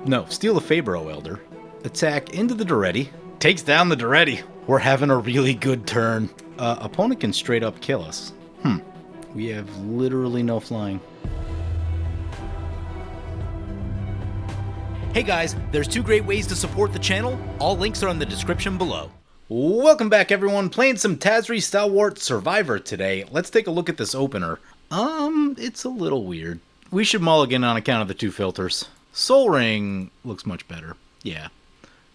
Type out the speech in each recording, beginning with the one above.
No, steal the Fabro Elder. Attack into the Daretti. Takes down the Daretti. We're having a really good turn. Opponent can straight up kill us. We have literally no flying. Hey guys, there's 2 great ways to support the channel. All links are in the description below. Welcome back everyone, playing some Tazri Stalwart Survivor today. Let's take a look at this opener. It's a little weird. We should mulligan on account of the 2 filters. Soul Ring looks much better. Yeah.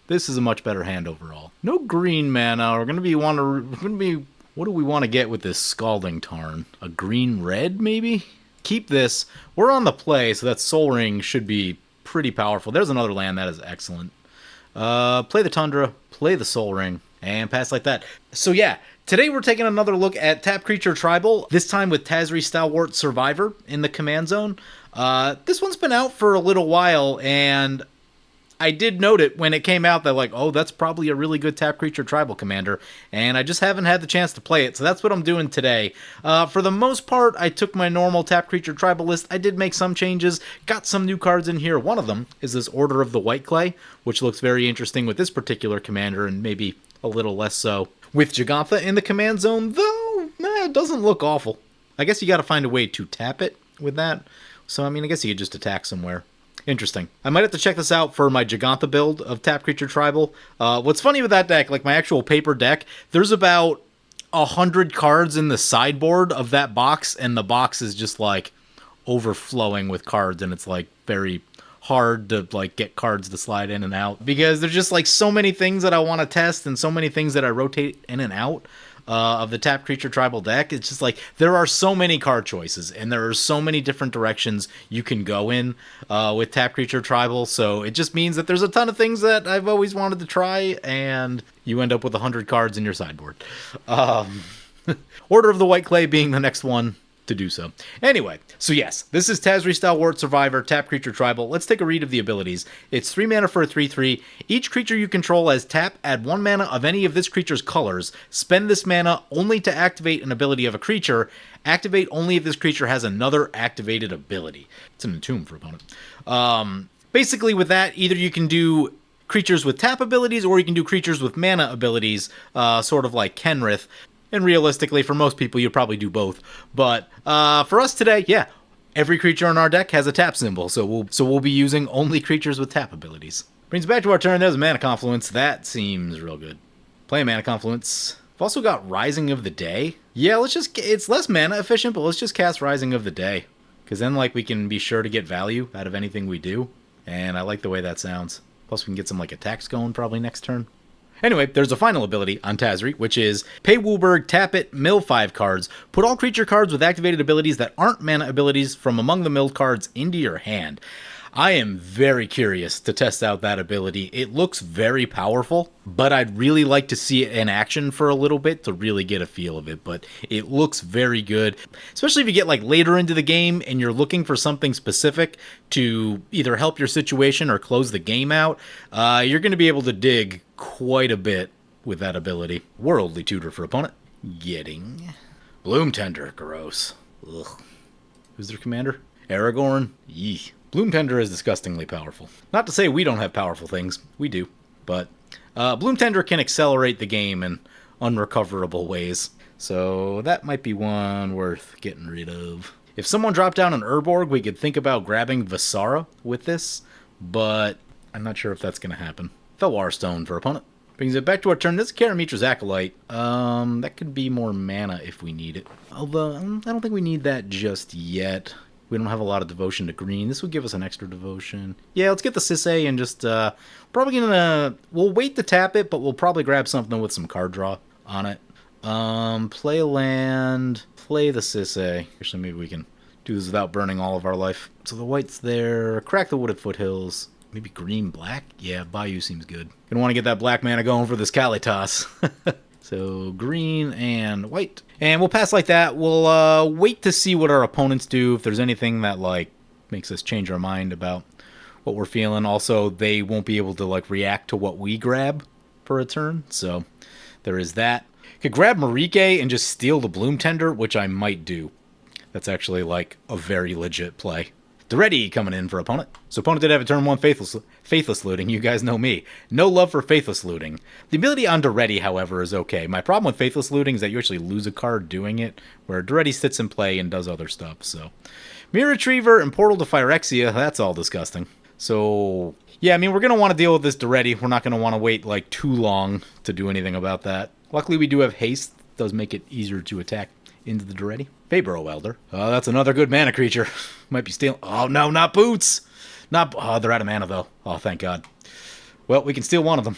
This is a much better hand overall. No green mana. What do we want to get with this Scalding Tarn? A green red, maybe? Keep this. We're on the play, so that Soul Ring should be pretty powerful. There's another land that is excellent. Play the Tundra, play the Soul Ring, and pass like that. So yeah, today we're taking another look at Tap Creature Tribal, this time with Tazri Stalwart Survivor in the command zone. This one's been out for a little while, and I did note it when it came out that like, oh, that's probably a really good Tap Creature Tribal commander, and I just haven't had the chance to play it, so that's what I'm doing today. For the most part, I took my normal Tap Creature Tribal list. I did make some changes, got some new cards in here. One of them is this Order of the White Clay, which looks very interesting with this particular commander, and maybe a little less so with Jegantha in the command zone, though it doesn't look awful. I guess you got to find a way to tap it with that, so I mean, I guess you could just attack somewhere. Interesting. I might have to check this out for my Jegantha build of Tap Creature Tribal. What's funny with that deck, like my actual paper deck, there's about 100 cards in the sideboard of that box, and the box is just like overflowing with cards, and it's like very hard to like get cards to slide in and out because there's just like so many things that I want to test and so many things that I rotate in and out of the Tap Creature Tribal deck. It's just like there are so many card choices and there are so many different directions you can go in with Tap Creature Tribal, so it just means that there's a ton of things that I've always wanted to try, and you end up with 100 cards in your sideboard. Order of the White Clay being the next one to do so. Anyway, so yes, this is Tazri Stalwart Survivor, Tap Creature Tribal. Let's take a read of the abilities. It's 3 mana for a 3/3. Each creature you control as tap, add 1 mana of any of this creature's colors. Spend this mana only to activate an ability of a creature. Activate only if this creature has another activated ability. It's an entomb for opponent. Basically with that, either you can do creatures with tap abilities or you can do creatures with mana abilities, sort of like Kenrith. And realistically, for most people, you'll probably do both. But for us today, yeah, every creature in our deck has a tap symbol, so we'll be using only creatures with tap abilities. Brings back to our turn. There's a Mana Confluence. That seems real good. Play a Mana Confluence. I've also got Rising of the Day. Yeah, it's less mana efficient, but let's just cast Rising of the Day. Because then, like, we can be sure to get value out of anything we do. And I like the way that sounds. Plus, we can get some, like, attacks going probably next turn. Anyway, there's a final ability on Tazri, which is pay Wooburg, tap it, mill 5 cards. Put all creature cards with activated abilities that aren't mana abilities from among the milled cards into your hand. I am very curious to test out that ability. It looks very powerful, but I'd really like to see it in action for a little bit to really get a feel of it. But it looks very good, especially if you get like later into the game and you're looking for something specific to either help your situation or close the game out. You're going to be able to dig quite a bit with that ability. Worldly Tutor for opponent. Getting Bloom Tender. Gross. Ugh. Who's their commander? Aragorn. Yee. Bloom Tender is disgustingly powerful. Not to say we don't have powerful things. We do. But Bloom Tender can accelerate the game in unrecoverable ways. So that might be one worth getting rid of. If someone dropped down an Urborg, we could think about grabbing Visara with this. But I'm not sure if that's going to happen. Felwar Stone for opponent. Brings it back to our turn. This is Karamitra's Acolyte. That could be more mana if we need it. Although, I don't think we need that just yet. We don't have a lot of devotion to green. This would give us an extra devotion. Yeah, let's get the Sisay and just, probably gonna, we'll wait to tap it, but we'll probably grab something with some card draw on it. Play a land, play the Sisay. Actually, maybe we can do this without burning all of our life. So the white's there. Crack the Wooded Foothills. Maybe green-black? Yeah, Bayou seems good. Gonna want to get that black mana going for this Kalitas. So green and white. And we'll pass like that. We'll wait to see what our opponents do. If there's anything that like makes us change our mind about what we're feeling. Also, they won't be able to like react to what we grab for a turn. So there is that. Could grab Marike and just steal the Bloom Tender, which I might do. That's actually like a very legit play. Daretti coming in for opponent. So opponent did have a turn 1 Faithless Looting. You guys know me. No love for Faithless Looting. The ability on Daretti, however, is okay. My problem with Faithless Looting is that you actually lose a card doing it, where Daretti sits in play and does other stuff. So Mirror Retriever and Portal to Phyrexia, that's all disgusting. So yeah, I mean, we're going to want to deal with this Daretti. We're not going to want to wait like too long to do anything about that. Luckily, we do have haste. It does make it easier to attack into the Daretti. Fabro Welder. Oh, that's another good mana creature. Might be stealing. Oh, no, not Boots. Oh, they're out of mana, though. Oh, thank God. Well, we can steal one of them.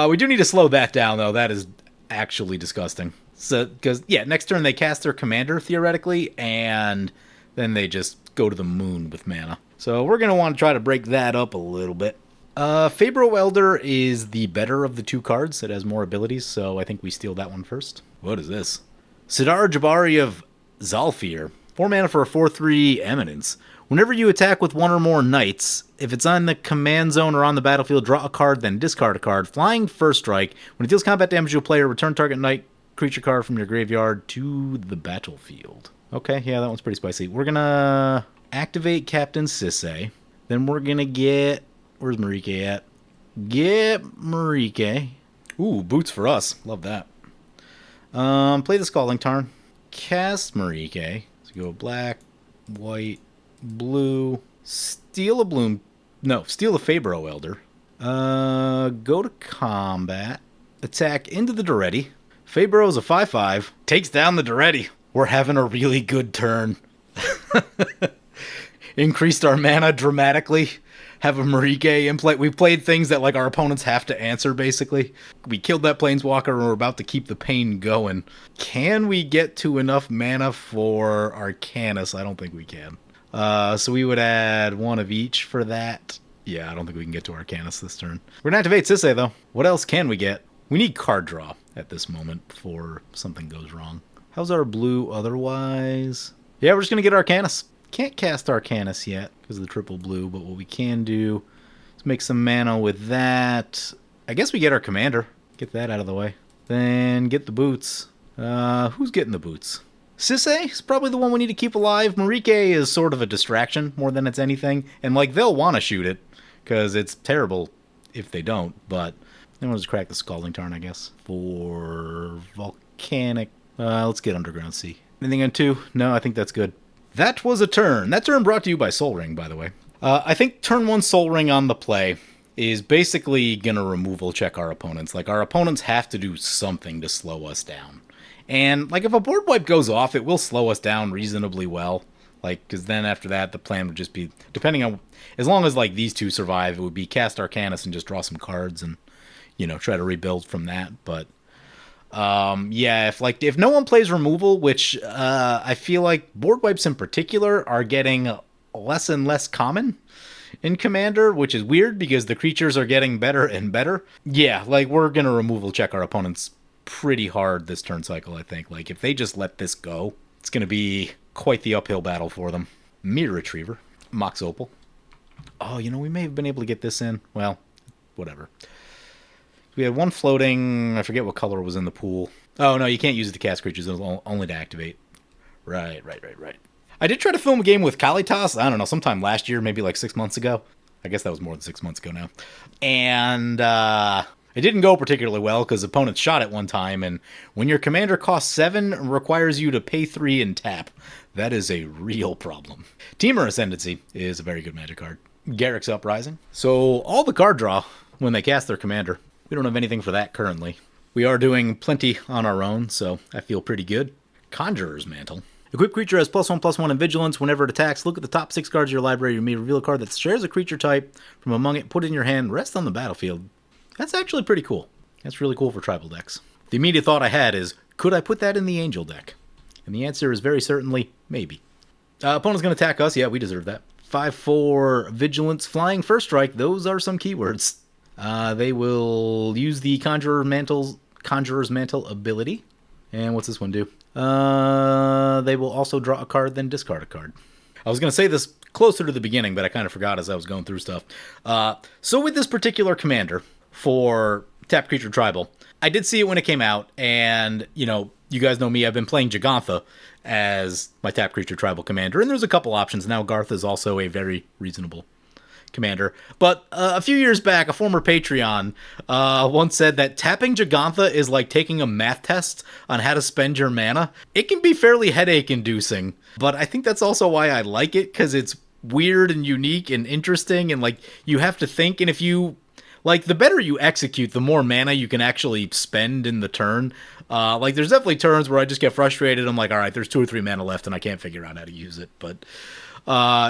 We do need to slow that down, though. That is actually disgusting. So, because, yeah, next turn they cast their commander, theoretically, and then they just go to the moon with mana. So we're going to want to try to break that up a little bit. Fabro Welder is the better of the two cards. It has more abilities, so I think we steal that one first. What is this? Sidar Jabari of Zalfir. 4 mana for a 4/3 Eminence. Whenever you attack with one or more knights, if it's on the command zone or on the battlefield, draw a card, then discard a card. Flying first strike. When it deals combat damage to a player, return target knight creature card from your graveyard to the battlefield. Okay, yeah, that one's pretty spicy. We're going to activate Captain Sisse. Then we're going to get... Where's Marike at? Get Marike. Ooh, boots for us. Love that. Play the Scalding Tarn. Cast Marike. So go black, white, blue. Steal a bloom. No, steal a Fabro Elder. Go to combat. Attack into the Daretti. Fabro is a 5/5. Takes down the Daretti. We're having a really good turn. Increased our mana dramatically. Have a Marike in play. We played things that like our opponents have to answer, basically. We killed that Planeswalker and we're about to keep the pain going. Can we get to enough mana for Arcanus? I don't think we can. So we would add one of each for that. Yeah, I don't think we can get to Arcanus this turn. We're going to activate Sisse, though. What else can we get? We need card draw at this moment before something goes wrong. How's our blue otherwise? Yeah, we're just going to get Arcanus. Can't cast Arcanus yet because of the triple blue, but what we can do is make some mana with that. I guess we get our commander. Get that out of the way. Then get the boots. Who's getting the boots? Sisse is probably the one we need to keep alive. Marike is sort of a distraction more than it's anything. And, like, they'll want to shoot it because it's terrible if they don't. But then we'll just crack the Scalding Tarn, I guess. For Volcanic. Let's get Underground Sea. Anything on 2? No, I think that's good. That was a turn. That turn brought to you by Sol Ring, by the way. I think turn 1 Sol Ring on the play is basically going to removal check our opponents. Like, our opponents have to do something to slow us down. And, like, if a board wipe goes off, it will slow us down reasonably well. Like, because then after that, the plan would just be, depending on, as long as, like, these two survive, it would be cast Arcanus and just draw some cards and, you know, try to rebuild from that. But yeah, if no one plays removal, which I feel like board wipes in particular are getting less and less common in Commander, which is weird because the creatures are getting better and better. Yeah, like we're going to removal check our opponents pretty hard this turn cycle, I think. Like if they just let this go, it's going to be quite the uphill battle for them. Mirror Retriever, Mox Opal. Oh, you know, we may have been able to get this in. Well, whatever. We had one floating, I forget what color was in the pool. Oh, no, you can't use it to cast creatures, only to activate. Right. I did try to film a game with Kalitas, I don't know, sometime last year, maybe like 6 months ago. I guess that was more than 6 months ago now. And it didn't go particularly well because opponents shot it one time, and when your commander costs 7 and requires you to pay 3 and tap, that is a real problem. Temur Ascendancy is a very good Magic card. Garruk's Uprising. So all the card draw when they cast their commander. We don't have anything for that currently. We are doing plenty on our own, so I feel pretty good. Conjurer's Mantle. Equipped creature has +1/+1 in Vigilance. Whenever it attacks, look at the top 6 cards of your library. You may reveal a card that shares a creature type from among it, put it in your hand, rest on the battlefield. That's actually pretty cool. That's really cool for tribal decks. The immediate thought I had is, could I put that in the Angel deck? And the answer is very certainly, maybe. Opponent's going to attack us. Yeah, we deserve that. 5/4 Vigilance, Flying First Strike. Those are some keywords. They will use the Conjurer's Mantle ability. And what's this one do? They will also draw a card, then discard a card. I was going to say this closer to the beginning, but I kind of forgot as I was going through stuff. So with this particular commander for Tap Creature Tribal, I did see it when it came out, and, you know, you guys know me, I've been playing Jegantha as my tap creature tribal commander, and there's a couple options. Now Garth is also a very reasonable commander. But a few years back, a former Patreon once said that tapping Jegantha is like taking a math test on how to spend your mana. It can be fairly headache-inducing, but I think that's also why I like it, because it's weird and unique and interesting, and like you have to think, and if you like, the better you execute, the more mana you can actually spend in the turn. Like, there's definitely turns where I just get frustrated. I'm like, all right, there's 2 or 3 mana left, and I can't figure out how to use it. But,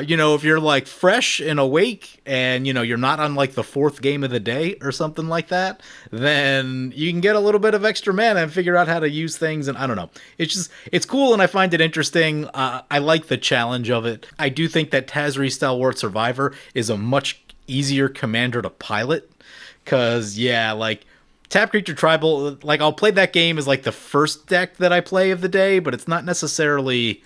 you know, if you're, like, fresh and awake, and, you know, you're not on, like, the 4th game of the day or something like that, then you can get a little bit of extra mana and figure out how to use things. And I don't know. It's just, it's cool, and I find it interesting. I like the challenge of it. I do think that Tazri Stalwart Survivor is a much easier commander to pilot. Because, yeah, like, Tap Creature Tribal, like, I'll play that game as, like, the first deck that I play of the day, but it's not necessarily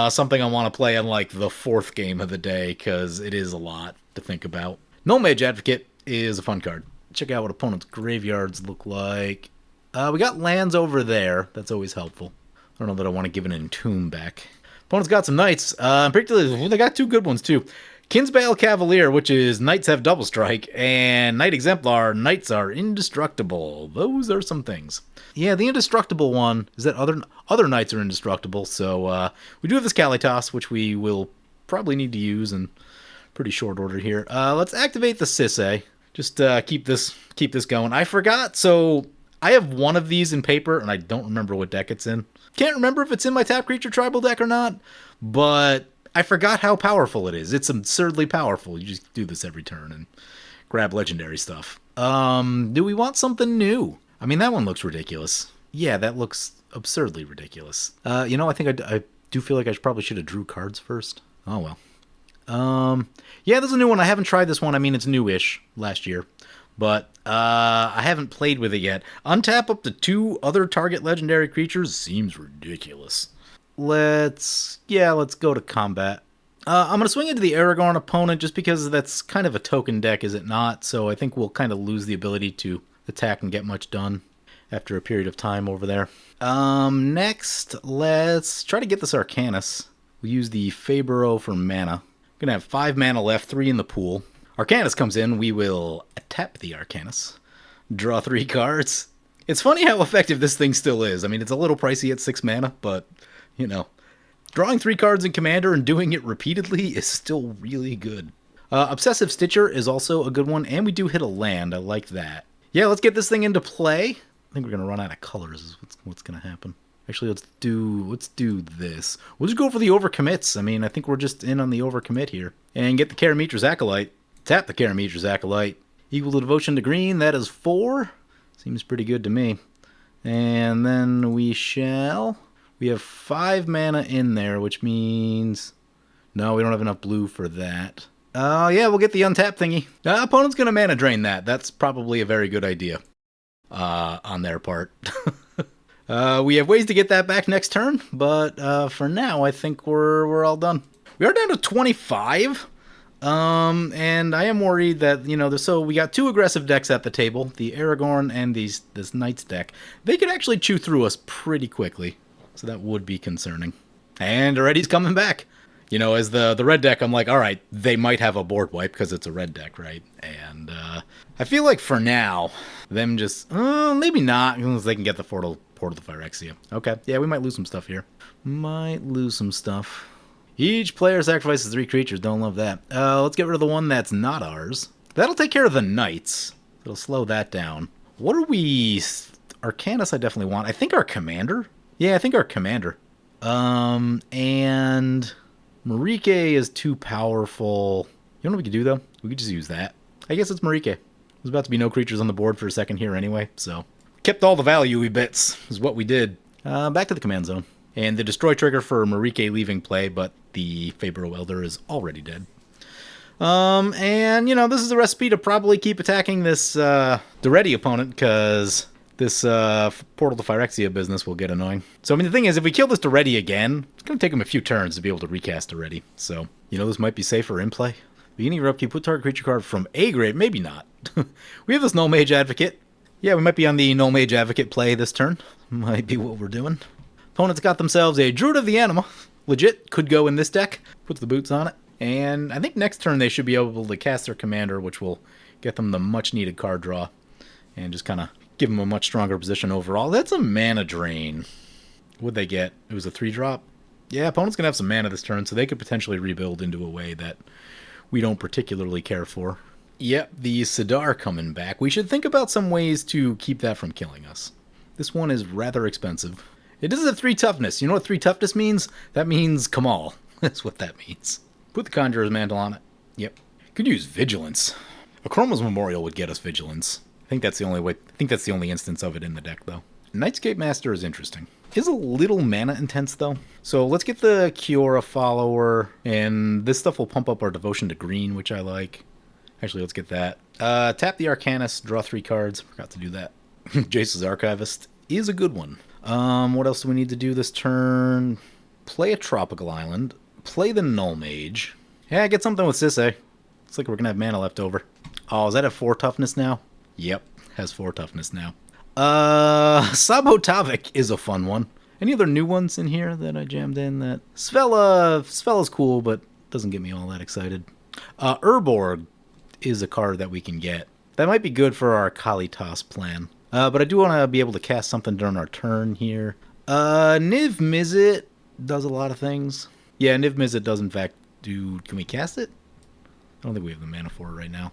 something I want to play on, like, the 4th game of the day, because it is a lot to think about. No Mage Advocate is a fun card. Check out what opponents' graveyards look like. We got lands over there. That's always helpful. I don't know that I want to give an Entomb back. Opponents got some Knights. Particularly, they got 2 good ones, too. Kinsbale Cavalier, which is Knights have double strike, and Knight Exemplar, Knights are indestructible. Those are some things. Yeah, the indestructible one is that other Knights are indestructible, so we do have this Kalitas, which we will probably need to use in pretty short order here. Let's activate the Sisay. Just keep this going. I forgot, so I have one of these in paper, and I don't remember what deck it's in. Can't remember if it's in my Tap Creature Tribal deck or not, but I forgot how powerful it is. It's absurdly powerful. You just do this every turn and grab legendary stuff. Do we want something new? I mean, that one looks ridiculous. Yeah, that looks absurdly ridiculous. You know, I think I do feel like I probably should have drew cards first. Oh, well. Yeah, there's a new one. I haven't tried this one. I mean, it's newish, last year. But I haven't played with it yet. Untap up to 2 other target legendary creatures seems ridiculous. Let's go to combat. I'm going to swing into the Aragorn opponent just because that's kind of a token deck, is it not? So I think we'll kind of lose the ability to attack and get much done after a period of time over there. Next, let's try to get this Arcanus. We'll use the Fabro for mana. I'm going to have 5 mana left, 3 in the pool. Arcanus comes in, we will tap the Arcanus. Draw 3 cards. It's funny how effective this thing still is. I mean, it's a little pricey at 6 mana, but you know, drawing 3 cards in Commander and doing it repeatedly is still really good. Obsessive Stitcher is also a good one, and we do hit a land. I like that. Yeah, let's get this thing into play. I think we're going to run out of colors is what's going to happen. Actually, let's do this. We'll just go for the overcommits. I mean, I think we're just in on the overcommit here. And get the Karametra's Acolyte. Tap the Karametra's Acolyte. Equal to Devotion to green. That is 4. Seems pretty good to me. And then we have 5 mana in there, which means no, we don't have enough blue for that. Yeah, we'll get the untap thingy. Opponent's going to mana drain that. That's probably a very good idea on their part. We have ways to get that back next turn, but for now, I think we're all done. We are down to 25, and I am worried that, you know, so we got 2 aggressive decks at the table, the Aragorn and this Knights deck. They could actually chew through us pretty quickly. So that would be concerning. And Daretti's coming back. You know, as the red deck, I'm like, all right, they might have a board wipe because it's a red deck, right? And I feel like for now, them just, maybe not, unless they can get the Portal to Phyrexia. Okay, yeah, we might lose some stuff here. Each player sacrifices 3 creatures. Don't love that. Let's get rid of the one that's not ours. That'll take care of the Knights. It'll slow that down. What are we? Arcanus I definitely want. I think our Commander. Yeah, I think our Commander. And Marike is too powerful. You know what we could do, though? We could just use that. I guess it's Marike. There's about to be no creatures on the board for a second here anyway, so. Kept all the value-y bits, is what we did. Back to the command zone. And the destroy trigger for Marike leaving play, but the Fabro Elder is already dead. And, you know, this is a recipe to probably keep attacking this Daretti opponent, because this Portal to Phyrexia business will get annoying. So, I mean, the thing is, if we kill this Daretti again, it's going to take him a few turns to be able to recast Daretti. So, you know, this might be safer in play. Beginning of your upkeep, put target creature card from a grave. Maybe not. We have this Null Mage Advocate. Yeah, we might be on the Null Mage Advocate play this turn. Might be what we're doing. Opponents got themselves a Druid of the Anima. Legit, could go in this deck. Puts the boots on it. And I think next turn they should be able to cast their commander, which will get them the much-needed card draw. And just kind of give them a much stronger position overall. That's a mana drain. What'd they get? It was a 3-drop? Yeah, opponent's going to have some mana this turn, so they could potentially rebuild into a way that we don't particularly care for. Yep, the Sidar coming back. We should think about some ways to keep that from killing us. This one is rather expensive. It does have 3 toughness. You know what 3 toughness means? That means Kamal. That's what that means. Put the Conjurer's Mantle on it. Yep. Could use Vigilance. A Chroma's Memorial would get us Vigilance. I think that's the only way. I think that's the only instance of it in the deck, though. Nightscape Master is interesting. Is a little mana intense, though. So let's get the Kiora Follower, and this stuff will pump up our Devotion to Green, which I like. Actually, let's get that. Tap the Arcanist, draw 3 cards. Forgot to do that. Jace's Archivist is a good one. What else do we need to do this turn? Play a Tropical Island. Play the Null Mage. Yeah, get something with Sisay. Looks like we're going to have mana left over. Oh, is that at 4 toughness now? Yep, has 4 toughness now. Sabotavik is a fun one. Any other new ones in here that I jammed in? That Svella's cool, but doesn't get me all that excited. Urborg is a card that we can get. That might be good for our Kalitas plan. But I do want to be able to cast something during our turn here. Niv Mizzet does a lot of things. Yeah, Niv Mizzet does in fact do... Can we cast it? I don't think we have the mana for it right now.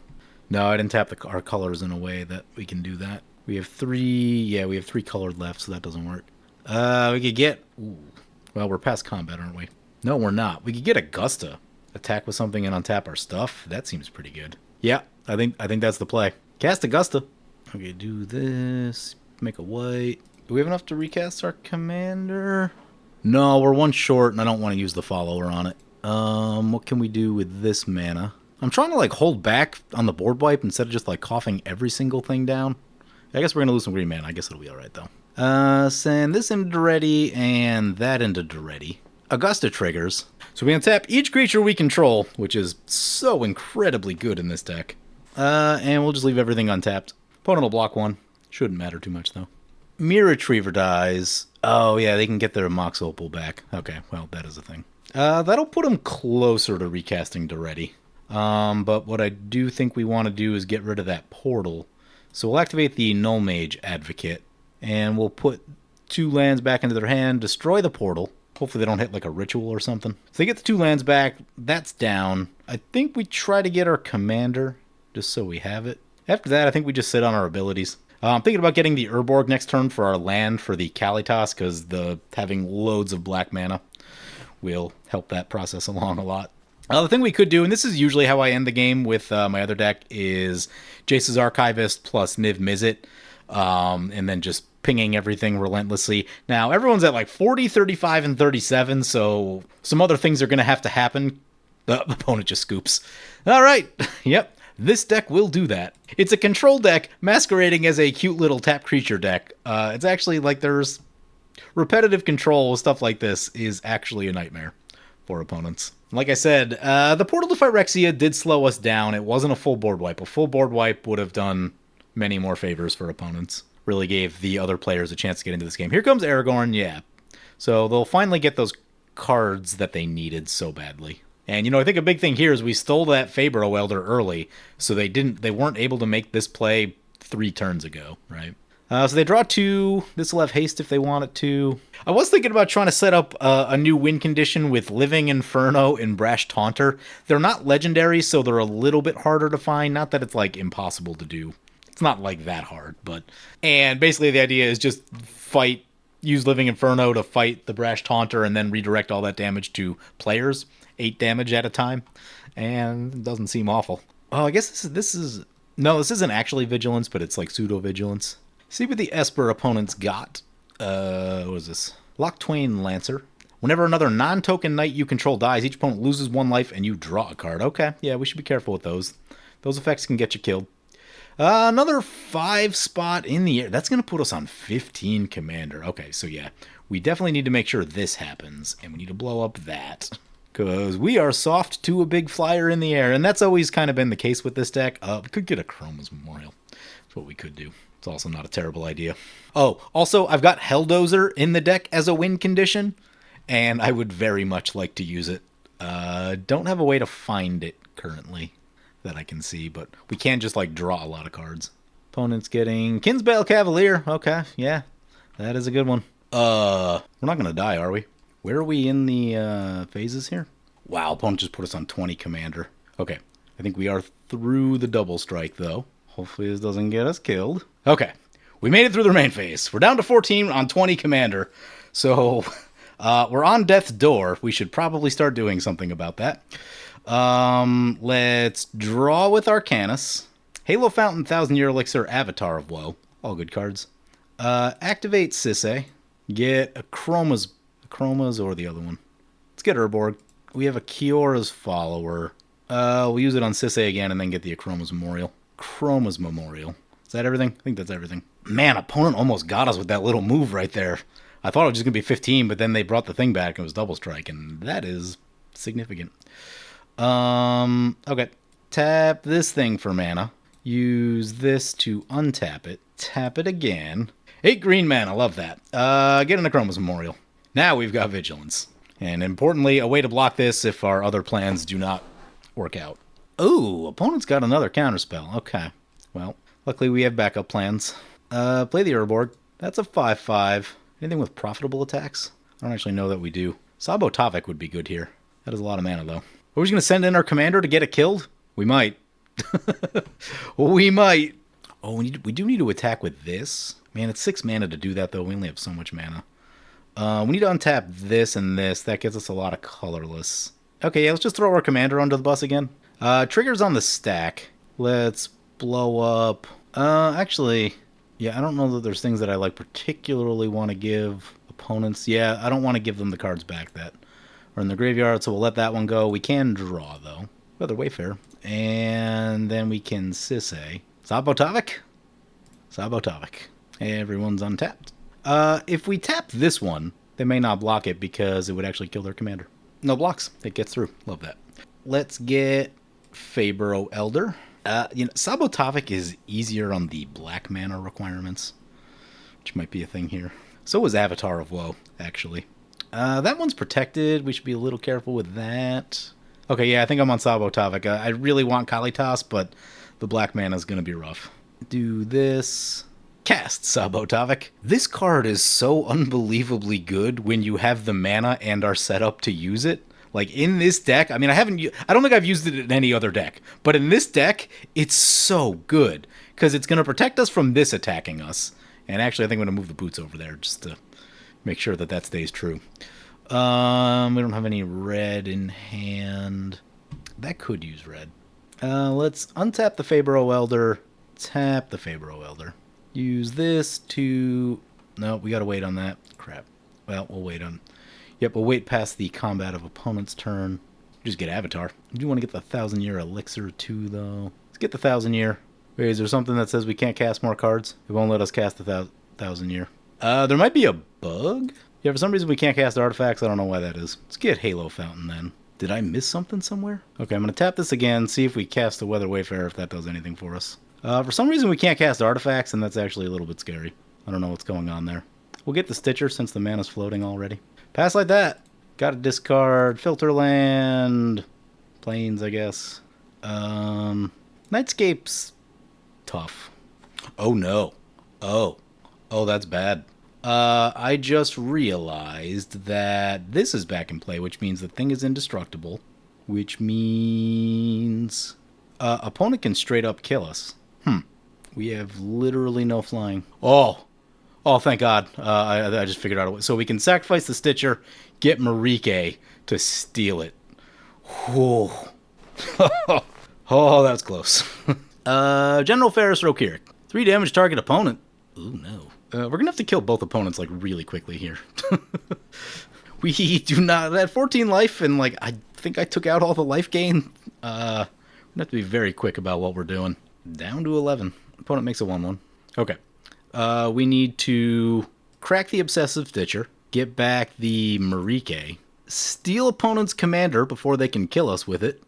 No, I didn't tap our colors in a way that we can do that. We have 3... Yeah, we have 3 colored left, so that doesn't work. We could get... Ooh. Well, we're past combat, aren't we? No, we're not. We could get Augusta. Attack with something and untap our stuff. That seems pretty good. Yeah, I think that's the play. Cast Augusta. Okay, do this. Make a white. Do we have enough to recast our commander? No, we're 1 short, and I don't want to use the follower on it. What can we do with this mana? I'm trying to, like, hold back on the board wipe instead of just, like, coughing every single thing down. I guess we're going to lose some green mana. I guess it'll be alright, though. Send this into Daretti and that into Daretti. Augusta triggers. So we untap each creature we control, which is so incredibly good in this deck. And we'll just leave everything untapped. Opponent will block 1. Shouldn't matter too much, though. Mirror Retriever dies. Oh, yeah, they can get their Mox Opal back. Okay, well, that is a thing. That'll put them closer to recasting Daretti. But what I do think we want to do is get rid of that portal. So we'll activate the Null Mage Advocate, and we'll put 2 lands back into their hand, destroy the portal. Hopefully they don't hit like a ritual or something. So they get the 2 lands back. That's down. I think we try to get our commander, just so we have it. After that, I think we just sit on our abilities. I'm thinking about getting the Urborg next turn for our land for the Kalitas, because having loads of black mana will help that process along a lot. The thing we could do, and this is usually how I end the game with my other deck, is Jace's Archivist plus Niv Mizzet, and then just pinging everything relentlessly. Now, everyone's at like 40, 35, and 37, so some other things are going to have to happen. The opponent just scoops. All right, yep. This deck will do that. It's a control deck masquerading as a cute little tap creature deck. It's actually like there's repetitive control, stuff like this is actually a nightmare for opponents. Like I said, the Portal to Phyrexia did slow us down. It wasn't a full board wipe. A full board wipe would have done many more favors for opponents. Really gave the other players a chance to get into this game. Here comes Aragorn, yeah. So they'll finally get those cards that they needed so badly. And, I think a big thing here is we stole that Fabro Elder early, so they weren't able to make this play 3 turns ago, right? So they draw 2. This will have haste if they want it to. I was thinking about trying to set up a new win condition with Living Inferno and Brash Taunter. They're not legendary, so they're a little bit harder to find. Not that it's, like, impossible to do. It's not, like, that hard, but... And basically the idea is just use Living Inferno to fight the Brash Taunter and then redirect all that damage to players. 8 damage at a time, and it doesn't seem awful. Oh, I guess this isn't actually Vigilance, but it's like pseudo-Vigilance. See what the Esper opponents got. What was this? Lock Twain Lancer. Whenever another non-token knight you control dies, each opponent loses 1 life and you draw a card. Okay, yeah, we should be careful with those. Those effects can get you killed. Another 5 spot in the air. That's going to put us on 15 commander. Okay, so yeah, we definitely need to make sure this happens, and we need to blow up that. Because we are soft to a big flyer in the air. And that's always kind of been the case with this deck. We could get a Chroma's Memorial. That's what we could do. It's also not a terrible idea. Oh, also, I've got Helldozer in the deck as a win condition, and I would very much like to use it. Don't have a way to find it currently that I can see, but we can just, like, draw a lot of cards. Opponent's getting Kinsbale Cavalier. Okay, yeah, that is a good one. We're not going to die, are we? Where are we in the phases here? Wow, opponent just put us on 20 commander. Okay, I think we are through the double strike, though. Hopefully this doesn't get us killed. Okay, we made it through the main phase. We're down to 14 on 20 commander. So we're on death's door. We should probably start doing something about that. Let's draw with Arcanus. Halo Fountain, 1,000-Year Elixir, Avatar of Woe. All good cards. Activate Sisay. Get a Chroma's or the other one. Let's get Urborg. We have a Kiora's Follower. We'll use it on Sisay again and then get the Chroma's Memorial. Chroma's Memorial. Is that everything? I think that's everything. Man, opponent almost got us with that little move right there. I thought it was just going to be 15, but then they brought the thing back and it was double strike, and that is significant. Okay. Tap this thing for mana. Use this to untap it. Tap it again. 8 green mana, love that. Get an Chroma's Memorial. Now we've got Vigilance. And importantly, a way to block this if our other plans do not work out. Ooh, opponent's got another counterspell. Okay. Well, luckily we have backup plans. Play the Urborg. That's a 5/5. Anything with profitable attacks? I don't actually know that we do. Sabo Tavik would be good here. That is a lot of mana, though. Are we just going to send in our commander to get it killed? We might. We might. Oh, we do need to attack with this. Man, it's 6 mana to do that, though. We only have so much mana. We need to untap this and this. That gets us a lot of colorless. Okay, yeah, let's just throw our commander under the bus again. Triggers on the stack. Let's blow up. Actually, yeah, I don't know that there's things that I like particularly want to give opponents. Yeah, I don't want to give them the cards back that are in the graveyard, so we'll let that one go. We can draw, though. Rather Wayfair. And then we can Sisay. Sabo Tavik? Sabo Tavik. Everyone's untapped. If we tap this one, they may not block it because it would actually kill their commander. No blocks. It gets through. Love that. Let's get Fabro Elder. Sabo Tavik is easier on the black mana requirements, which might be a thing here. So is Avatar of Woe, actually. That one's protected. We should be a little careful with that. Okay, yeah, I think I'm on Sabo Tavik. I really want Kalitas, but the black mana is going to be rough. Do this. Cast Sabo Tavik. This card is so unbelievably good when you have the mana and are set up to use it. Like, in this deck, I mean, I don't think I've used it in any other deck, but in this deck, it's so good, because it's going to protect us from this attacking us. And actually, I think I'm going to move the boots over there, just to make sure that that stays true. We don't have any red in hand. That could use red. Let's untap the Fabro Elder, tap the Fabro Elder. Use this to... No, we gotta wait on that. Crap. Well, we'll wait on... Yep, we'll wait past the combat of opponent's turn. Just get Avatar. I do want to get the 1,000-Year Elixir too, though. Let's get the 1,000-Year. Wait, is there something that says we can't cast more cards? It won't let us cast the 1,000-Year. There might be a bug? Yeah, for some reason we can't cast artifacts. I don't know why that is. Let's get Halo Fountain, then. Did I miss something somewhere? Okay, I'm going to tap this again, see if we cast the Weather Wayfarer, if that does anything for us. For some reason we can't cast artifacts, and that's actually a little bit scary. I don't know what's going on there. We'll get the Stitcher since the mana's floating already. Pass like that. Gotta discard Filter Land. Plains, I guess. Nightscape's tough. Oh no. Oh, that's bad. I just realized that this is back in play, which means the thing is indestructible. Which means... opponent can straight up kill us. We have literally no flying. Oh, thank God. I just figured out a way. So we can sacrifice the Stitcher, get Marike to steal it. Whew. Oh, that's close. General Ferris Rokirik. 3 damage target opponent. Ooh, no. We're going to have to kill both opponents, like, really quickly here. We do not... At 14 life, and, like, I think I took out all the life gain. We're going to have to be very quick about what we're doing. Down to 11. Opponent makes a 1/1. Okay. We need to crack the Obsessive Stitcher, get back the Marike, steal opponent's commander before they can kill us with it,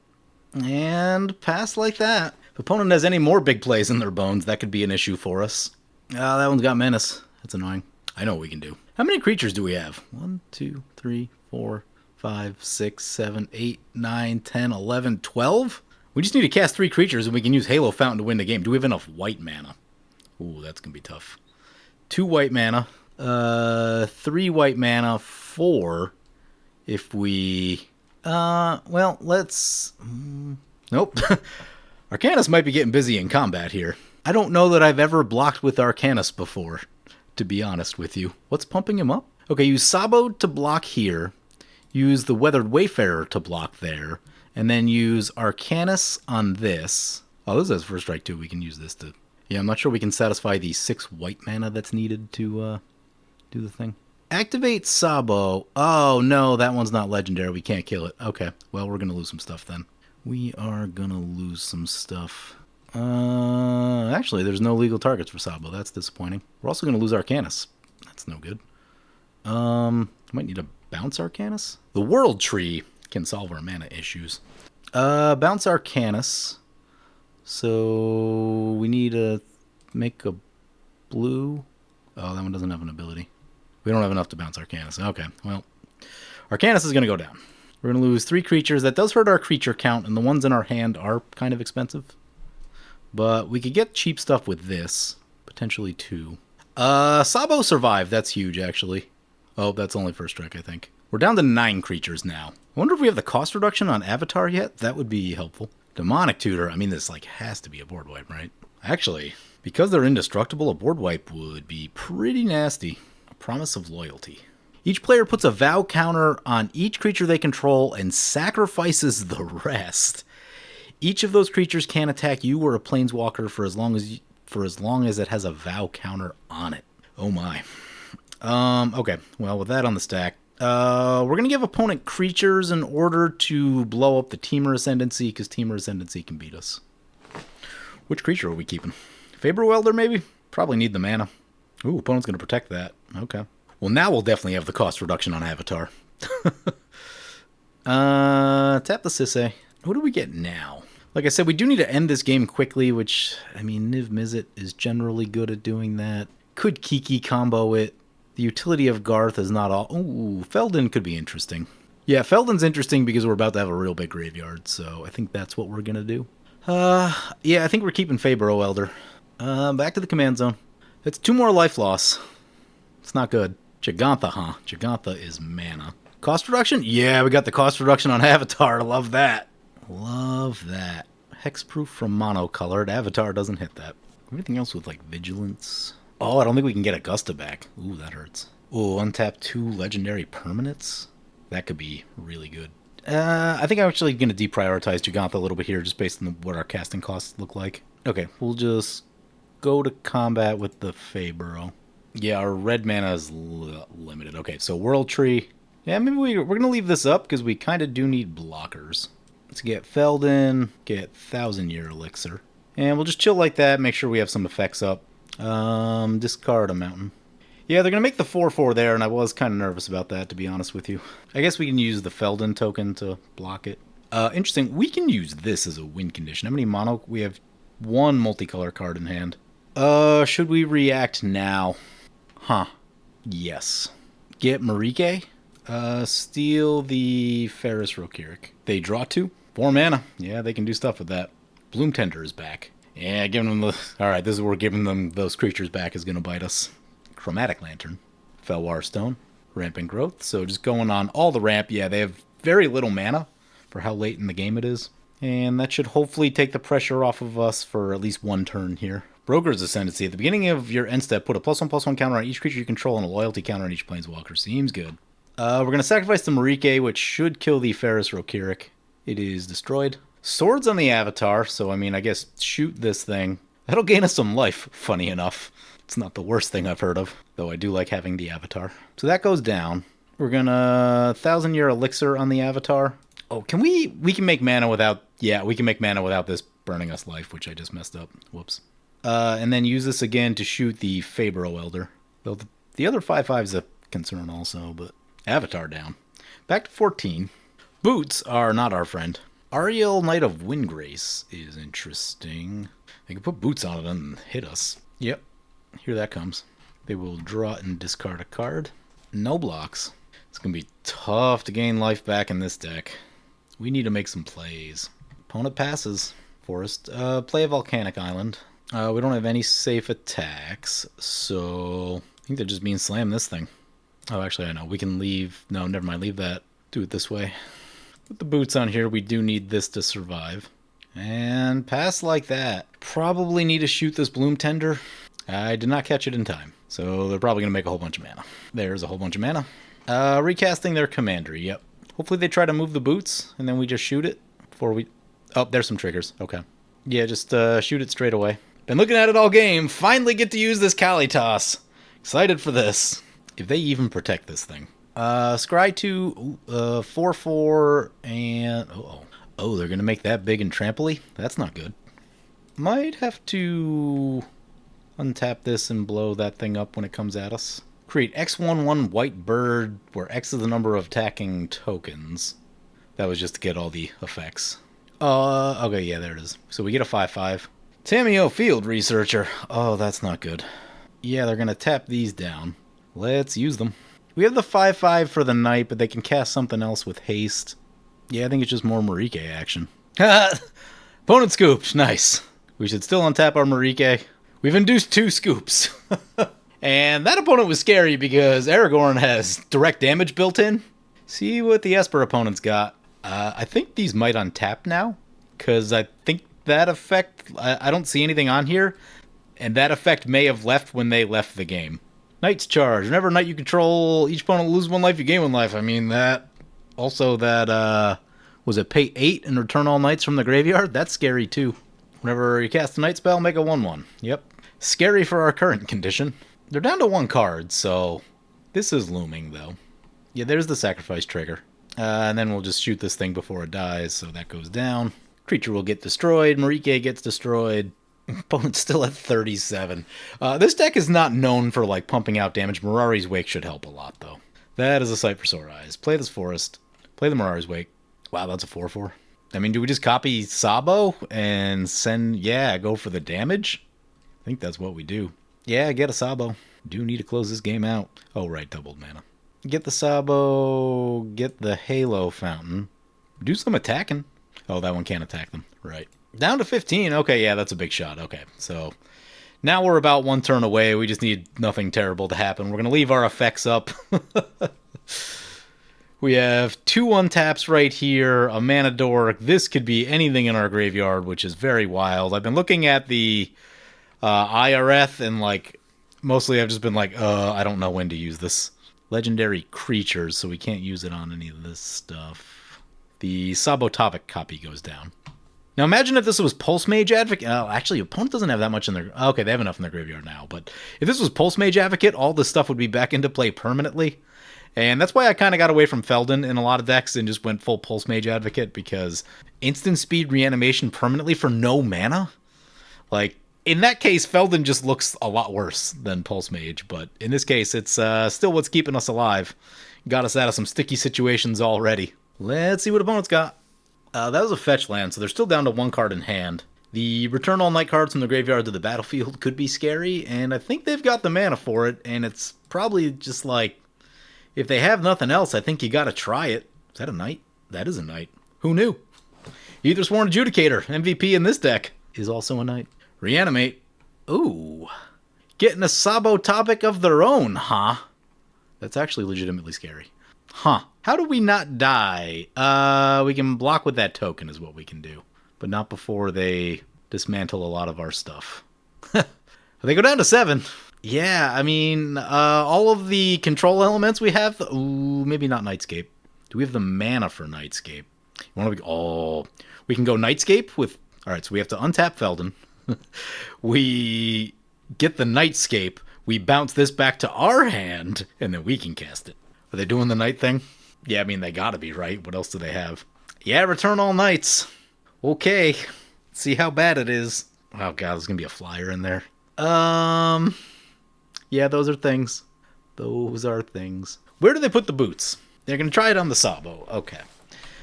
and pass like that. If opponent has any more big plays in their bones, that could be an issue for us. Ah, that one's got Menace. That's annoying. I know what we can do. How many creatures do we have? 1, 2, 3, 4, 5, 6, 7, 8, 9, 10, 11, 12? We just need to cast 3 creatures and we can use Halo Fountain to win the game. Do we have enough white mana? Ooh, that's going to be tough. 2 white mana. 3 white mana. 4 if we... well, let's... Nope. Arcanus might be getting busy in combat here. I don't know that I've ever blocked with Arcanus before, to be honest with you. What's pumping him up? Okay, use Sabo to block here. Use the Weathered Wayfarer to block there. And then use Arcanus on this. Oh, this has first strike too. We can use this to... Yeah, I'm not sure we can satisfy the 6 white mana that's needed to do the thing. Activate Sabo. Oh, no, that one's not legendary. We can't kill it. Okay, well, we're going to lose some stuff then. We are going to lose some stuff. Actually, there's no legal targets for Sabo. That's disappointing. We're also going to lose Arcanus. That's no good. Might need to bounce Arcanus. The World Tree can solve our mana issues. Bounce Arcanus. So we need to make a blue. Oh, that one doesn't have an ability. We don't have enough to bounce Arcanus. Okay, well, Arcanus is going to go down. We're going to lose 3 creatures. That does hurt our creature count, and the ones in our hand are kind of expensive. But we could get cheap stuff with this. Potentially 2. Sabo survived. That's huge, actually. Oh, that's only first strike, I think. We're down to 9 creatures now. I wonder if we have the cost reduction on Avatar yet? That would be helpful. Demonic Tutor. I mean, this has to be a board wipe, right? Actually, because they're indestructible, a board wipe would be pretty nasty. A Promise of Loyalty. Each player puts a vow counter on each creature they control and sacrifices the rest. Each of those creatures can attack you or a planeswalker for as long as it has a vow counter on it. Oh my. Okay. Well, with that on the stack, we're gonna give opponent creatures in order to blow up the Teamer Ascendancy, because Teamer Ascendancy can beat us. Which creature are we keeping? Faber Welder, maybe? Probably need the mana. Ooh, opponent's gonna protect that. Okay. Well, now we'll definitely have the cost reduction on Avatar. Tap the Sisay. What do we get now? Like I said, we do need to end this game quickly, which, I mean, Niv Mizzet is generally good at doing that. Could Kiki combo it. The utility of Garth is not all... Ooh, Feldon could be interesting. Yeah, Feldon's interesting because we're about to have a real big graveyard, so I think that's what we're going to do. Yeah, I think we're keeping Faber Elder. Back to the command zone. That's 2 more life loss. It's not good. Gigantha, huh? Gigantha is mana. Cost reduction? Yeah, we got the cost reduction on Avatar. Love that. Love that. Hexproof from monocolored. Avatar doesn't hit that. Everything else with, like, vigilance. Oh, I don't think we can get Augusta back. Ooh, that hurts. Ooh, untap 2 legendary permanents? That could be really good. I think I'm actually going to deprioritize Gigantha a little bit here, just based on what our casting costs look like. Okay, we'll just go to combat with the Fabro. Yeah, our red mana is limited. Okay, so World Tree. Yeah, maybe we're going to leave this up, because we kind of do need blockers. Let's get Feldon, get 1,000-Year Elixir. And we'll just chill like that, make sure we have some effects up. Discard a mountain. Yeah, they're going to make the 4/4 there, and I was kind of nervous about that, to be honest with you. I guess we can use the Feldon token to block it. Interesting, we can use this as a win condition. How many mono? We have 1 multicolor card in hand. Should we react now? Huh. Yes. Get Marike. Steal the Ferris Rokirik. They draw 2. 4 mana. Yeah, they can do stuff with that. Bloom Tender is back. Yeah, giving them the... Alright, this is where giving them those creatures back is going to bite us. Chromatic Lantern. Felwar Stone. Rampant Growth. So just going on all the ramp. Yeah, they have very little mana for how late in the game it is. And that should hopefully take the pressure off of us for at least 1 turn here. Broker's Ascendancy. At the beginning of your end step, put a +1/+1 counter on each creature you control and a loyalty counter on each planeswalker. Seems good. We're going to sacrifice the Marike, which should kill the Ferris Rokirik. It is destroyed. Swords on the Avatar, so I mean, I guess shoot this thing. That'll gain us some life, funny enough. It's not the worst thing I've heard of, though I do like having the Avatar. So that goes down. We're gonna 1,000-Year Elixir on the Avatar. Oh, can we can make mana without... Yeah, we can make mana without this burning us life, which I just messed up. Whoops. And then use this again to shoot the Fabro Elder. Though the other 5/5 is a concern also, but... Avatar down. Back to 14. Boots are not our friend. Aryel, Knight of Windgrace is interesting. They can put boots on it and hit us. Yep. Here that comes. They will draw and discard a card. No blocks. It's going to be tough to gain life back in this deck. We need to make some plays. Opponent passes. Forest. Play a Volcanic Island. We don't have any safe attacks, so I think they're just being slammed this thing. Oh, actually, I know. We can leave. No, never mind. Leave that. Do it this way. Put the boots on here. We do need this to survive. And pass like that. Probably need to shoot this Bloom Tender. I did not catch it in time, so they're probably going to make a whole bunch of mana. There's a whole bunch of mana. Recasting their commander, yep. Hopefully they try to move the boots, and then we just shoot it before we... Oh, there's some triggers. Okay. Yeah, just shoot it straight away. Been looking at it all game. Finally get to use this Kalitas. Excited for this. If they even protect this thing. Scry 2, 4/4, and... Oh, they're going to make that big and trampoly? That's not good. Might have to untap this and blow that thing up when it comes at us. Create X11 white bird, where X is the number of attacking tokens. That was just to get all the effects. Okay, yeah, there it is. So we get a 5/5. Tameo Field Researcher. Oh, that's not good. Yeah, they're going to tap these down. Let's use them. We have the 5/5 for the knight, but they can cast something else with haste. Yeah, I think it's just more Marike action. Opponent scooped. Nice. We should still untap our Marike. We've induced 2 scoops. And that opponent was scary because Aragorn has direct damage built in. See what the Esper opponent's got. I think these might untap now, because I think that effect... I don't see anything on here, and that effect may have left when they left the game. Knight's Charge. Whenever a knight you control, each opponent will lose 1 life, you gain 1 life. I mean, that... Also, that... was it pay 8 and return all knights from the graveyard? That's scary, too. Whenever you cast a night spell, make a 1/1. Yep. Scary for our current condition. They're down to 1 card, so this is looming, though. Yeah, there's the sacrifice trigger. And then we'll just shoot this thing before it dies, so that goes down. Creature will get destroyed. Marike gets destroyed. Opponent's still at 37. This deck is not known for, like, pumping out damage. Mirari's Wake should help a lot, though. That is a sight for sore eyes. Play this Forest. Play the Mirari's Wake. Wow, that's a 4/4. I mean, do we just copy Sabo and send... Yeah, go for the damage? I think that's what we do. Yeah, get a Sabo. Do need to close this game out. Oh, right, doubled mana. Get the Sabo, get the Halo Fountain. Do some attacking. Oh, that one can't attack them. Right. Down to 15. Okay, yeah, that's a big shot. Okay, so now we're about 1 turn away. We just need nothing terrible to happen. We're going to leave our effects up. We have 2 untaps right here, a mana dork. This could be anything in our graveyard, which is very wild. I've been looking at the IRF, and, like, mostly I've just been like, I don't know when to use this. Legendary creatures, so we can't use it on any of this stuff. The Sabotovic copy goes down. Now imagine if this was Pulse Mage Advocate. Oh, actually, opponent doesn't have that much in their... Okay, they have enough in their graveyard now, but if this was Pulse Mage Advocate, all this stuff would be back into play permanently. And that's why I kind of got away from Feldon in a lot of decks and just went full Pulse Mage Advocate, because instant speed reanimation permanently for no mana? Like, in that case, Feldon just looks a lot worse than Pulse Mage, but in this case, it's still what's keeping us alive. Got us out of some sticky situations already. Let's see what opponent's got. That was a fetch land, so they're still down to 1 card in hand. The return all night cards from the graveyard to the battlefield could be scary, and I think they've got the mana for it, and it's probably just like... If they have nothing else, I think you gotta try it. Is that a knight? That is a knight. Who knew? Either Sworn Adjudicator, MVP in this deck, is also a knight. Reanimate. Ooh. Getting a Sabo topic of their own, huh? That's actually legitimately scary. Huh. How do we not die? We can block with that token is what we can do. But not before they dismantle a lot of our stuff. They go down to 7. Yeah, I mean, all of the control elements we have... Ooh, maybe not Nightscape. Do we have the mana for Nightscape? We can go Nightscape with... Alright, so we have to untap Feldon. We get the Nightscape. We bounce this back to our hand, and then we can cast it. Are they doing the night thing? Yeah, I mean, they gotta be, right? What else do they have? Yeah, return all knights. Okay. Let's see how bad it is. Oh, God, there's gonna be a flyer in there. Yeah, those are things. Those are things. Where do they put the boots? They're going to try it on the Sabo. Okay.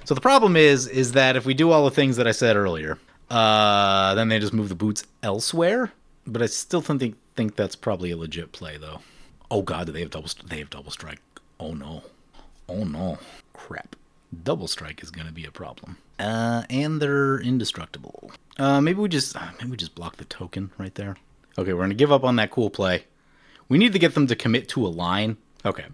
So the problem is that if we do all the things that I said earlier, then they just move the boots elsewhere. But I still think think that's probably a legit play, though. Oh god, do they have double strike? Oh no. Oh no. Crap. Double strike is gonna be a problem. And they're indestructible. Maybe we just block the token right there. Okay, we're gonna give up on that cool play. We need to get them to commit to a line. Okay.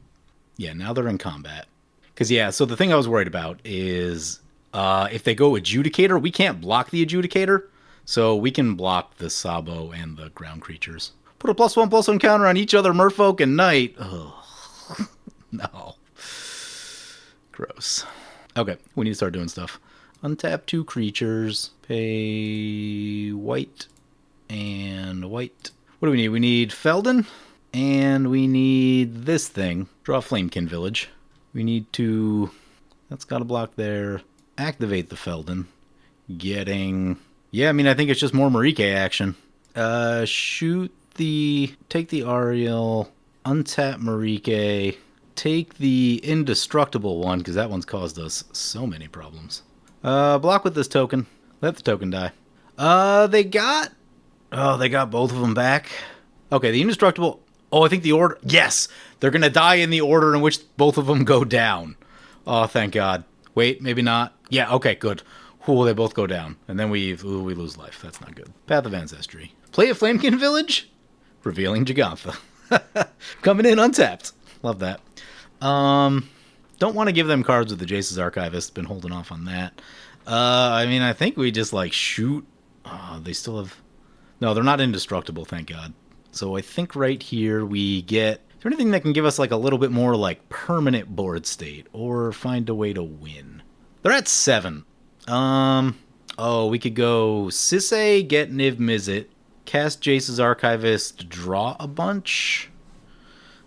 Yeah, now they're in combat. Because, yeah, so the thing I was worried about is if they go Adjudicator, we can't block the Adjudicator. So we can block the Sabo and the ground creatures. Put a +1/+1 counter on each other Merfolk and Knight. Ugh. No. Gross. Okay, we need to start doing stuff. Untap 2 creatures. Pay white and white. What do we need? We need Felden. And we need this thing. Draw Flamekin Village. We need to... That's got a block there. Activate the Felden. Getting... Yeah, I mean, I think it's just more Marike action. Shoot the... Take the Aryel. Untap Marike. Take the Indestructible one, because that one's caused us so many problems. Block with this token. Let the token die. They got... Oh, they got both of them back. Okay, the Indestructible... Oh, I think the order... Yes! They're going to die in the order in which both of them go down. Oh, thank God. Wait, maybe not. Yeah, okay, good. Ooh, they both go down. And then we lose life. That's not good. Path of Ancestry. Play a Flamekin Village? Revealing Jagantha. Coming in untapped. Love that. Don't want to give them cards with the Jace's Archivist. Been holding off on that. I mean, I think we just, like, shoot. They still have... No, they're not indestructible, thank God. So I think right here we get... Is there anything that can give us like a little bit more like permanent board state or find a way to win? They're at 7. Oh, we could go Sisay, get Niv Mizzet, cast Jace's Archivist, draw a bunch.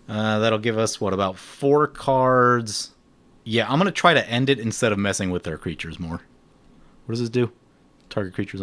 That'll give us, what, about 4 cards? Yeah, I'm going to try to end it instead of messing with their creatures more. What does this do? Target creatures